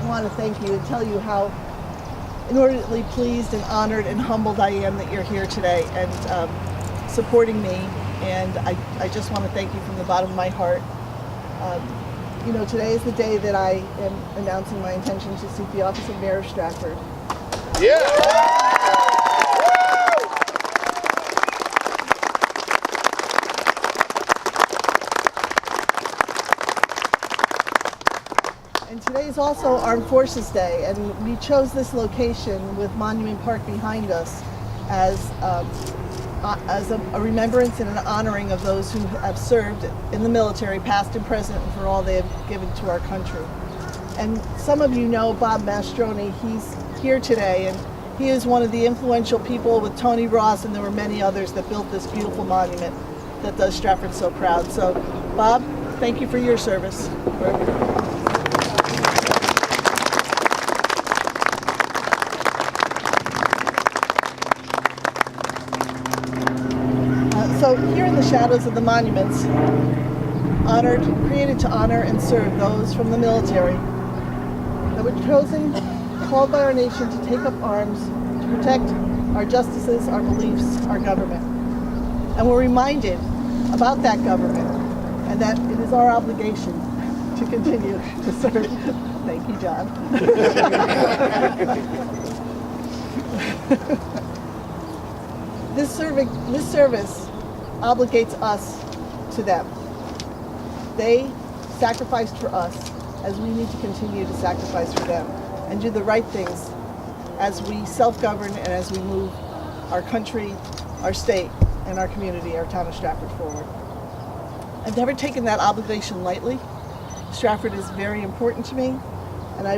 want to thank you and tell you how inordinately pleased and honored and humbled I am that you're here today and supporting me. And I just want to thank you from the bottom of my heart. Today is the day that I am announcing my intention to seek the office of Mayor of Stratford. Yeah! And today is also Armed Forces Day, and we chose this location with Monument Park behind us as a remembrance and an honoring of those who have served in the military, past and present, and for all they have given to our country. And some of you know Bob Mastroni. He's here today, and he is one of the influential people with Tony Ross, and there were many others that built this beautiful monument that does Stratford so proud. So, Bob, thank you for your service. So here in the shadows of the monuments, created to honor and serve those from the military that were chosen, called by our nation to take up arms to protect our justices, our beliefs, our government. And we're reminded about that government and that it is our obligation to continue to serve. Thank you, John. This service obligates us to them. They sacrificed for us as we need to continue to sacrifice for them and do the right things as we self-govern and as we move our country, our state, and our community, our town of Stratford forward. I've never taken that obligation lightly. Stratford is very important to me, and I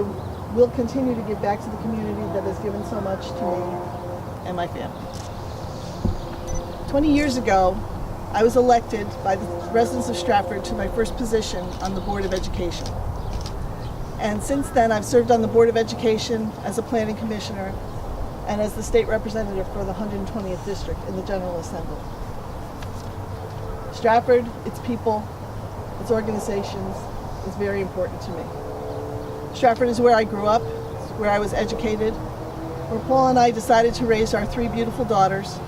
will continue to give back to the community that has given so much to me and my family. 20 years ago, I was elected by the residents of Stratford to my first position on the Board of Education. And since then, I've served on the Board of Education as a planning commissioner and as the state representative for the 120th district in the General Assembly. Stratford, its people, its organizations is very important to me. Stratford is where I grew up, where I was educated, where Paul and I decided to raise our 3 beautiful daughters.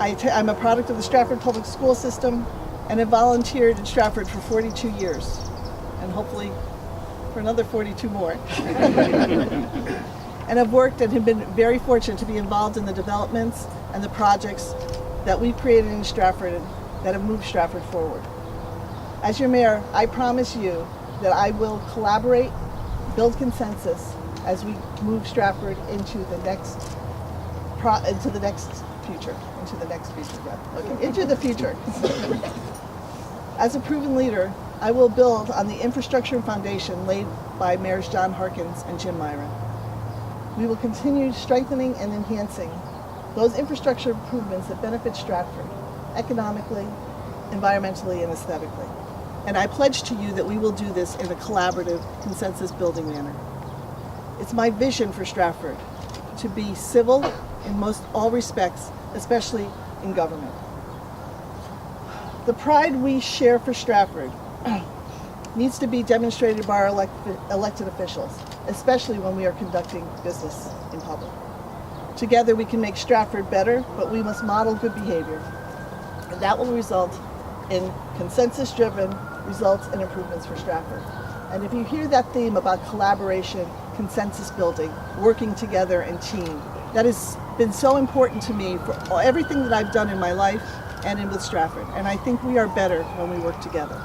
I'm a product of the Stratford Public School System and have volunteered in Stratford for 42 years, and hopefully for another 42 more. And I've worked and have been very fortunate to be involved in the developments and the projects that we've created in Stratford and that have moved Stratford forward. As your mayor, I promise you that I will collaborate, build consensus as we move Stratford into the next future. As a proven leader, I will build on the infrastructure and foundation laid by Mayors John Harkins and Jim Myron. We will continue strengthening and enhancing those infrastructure improvements that benefit Stratford economically, environmentally, and aesthetically. And I pledge to you that we will do this in a collaborative, consensus-building manner. It's my vision for Stratford to be civil in most all respects, especially in government. The pride we share for Stratford needs to be demonstrated by our elected officials, especially when we are conducting business in public. Together we can make Stratford better, but we must model good behavior. And that will result in consensus-driven results and improvements for Stratford. And if you hear that theme about collaboration, consensus building, working together and team, that has been so important to me for everything that I've done in my life and in with Stratford. And I think we are better when we work together.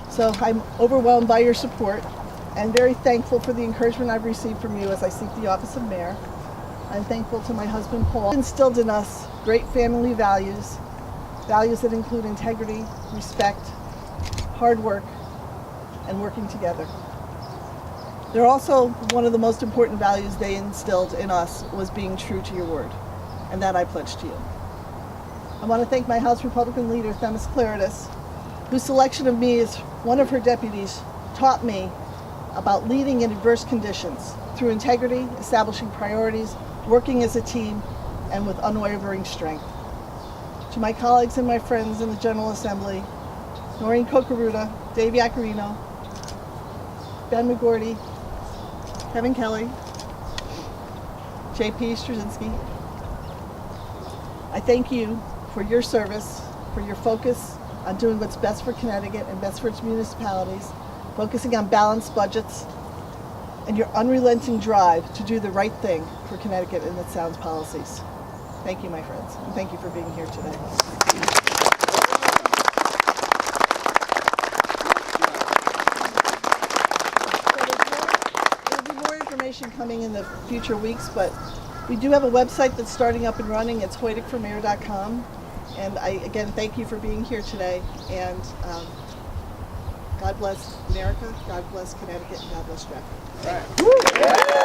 So I'm overwhelmed by your support and very thankful for the encouragement I've received from you as I seek the office of mayor. I'm thankful to my husband, Paul, who instilled in us great family values that include integrity, respect, hard work, and working together. They're also one of the most important values they instilled in us was being true to your word, and that I pledge to you. I want to thank my House Republican leader, Themis Claridis, whose selection of me as one of her deputies taught me about leading in adverse conditions through integrity, establishing priorities, working as a team, and with unwavering strength. To my colleagues and my friends in the General Assembly, Noreen Kokaruta, Dave Yacarino, Ben McGordy, Kevin Kelly, JP Straczynski, I thank you for your service, for your focus on doing what's best for Connecticut and best for its municipalities, focusing on balanced budgets, and your unrelenting drive to do the right thing for Connecticut and its sound policies. Thank you, my friends, and thank you for being here today. There'll be more information coming in the future weeks, but we do have a website that's starting up and running. It's hoydickformayor.com. And I, again, thank you for being here today. And God bless America, God bless Connecticut, and God bless Stratford. All right.